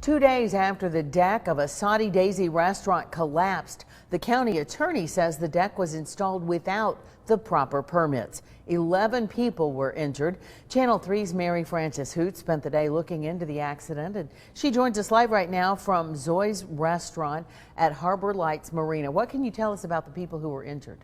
2 days after the deck of a Soddy Daisy restaurant collapsed, the county attorney says the deck was installed without the proper permits. 11 people were injured. Channel 3's Mary Frances Hoot spent the day looking into the accident, and she joins us live right now from Zois Restaurant at Harbor Lights Marina. What can you tell us about the people who were injured?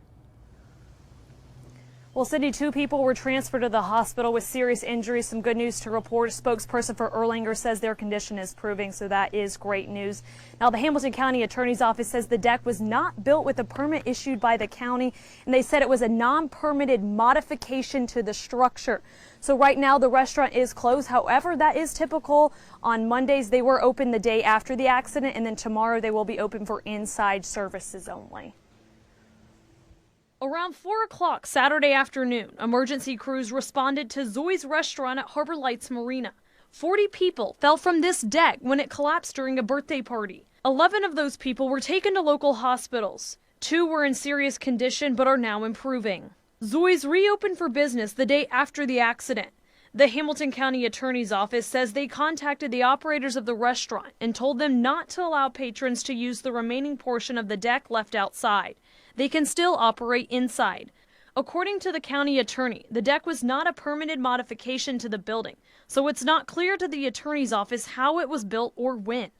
Well, Cindy, 2 people were transferred to the hospital with serious injuries. Some good news to report. A spokesperson for Erlanger says their condition is improving, so that is great news. Now, the Hamilton County Attorney's Office says the deck was not built with a permit issued by the county, and they said it was a non-permitted modification to the structure. So right now the restaurant is closed. However, that is typical. On Mondays, they were open the day after the accident, and then tomorrow they will be open for inside services only. Around 4 o'clock Saturday afternoon, emergency crews responded to Zois Restaurant at Harbor Lights Marina. 40 people fell from this deck when it collapsed during a birthday party. 11 of those people were taken to local hospitals. 2 were in serious condition but are now improving. Zois reopened for business the day after the accident. The Hamilton County Attorney's Office says they contacted the operators of the restaurant and told them not to allow patrons to use the remaining portion of the deck left outside. They can still operate inside. According to the county attorney, the deck was not a permitted modification to the building, so it's not clear to the attorney's office how it was built or when.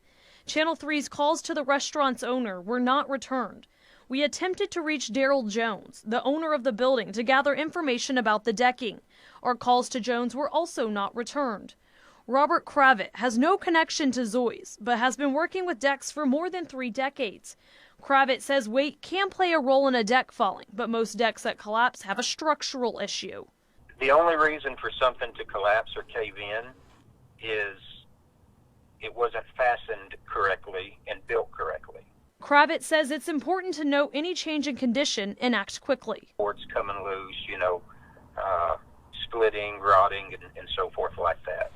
Channel 3's calls to the restaurant's owner were not returned. We attempted to reach Daryl Jones, the owner of the building, to gather information about the decking. Our calls to Jones were also not returned. Robert Kravitz has no connection to Zois, but has been working with decks for more than 3 decades. Kravitz says weight can play a role in a deck falling, but most decks that collapse have a structural issue. The only reason for something to collapse or cave in is it wasn't fastened correctly and built correctly. Kravitz says it's important to note any change in condition and act quickly. Boards coming loose, splitting, rotting, and so forth like that.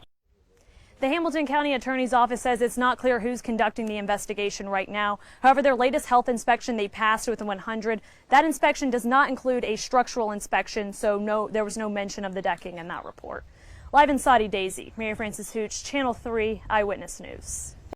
The Hamilton County Attorney's Office says it's not clear who's conducting the investigation right now. However, their latest health inspection they passed with a 100. That inspection does not include a structural inspection, so there was no mention of the decking in that report. Live in Soddy Daisy, Mary Frances Hooch, Channel 3 Eyewitness News.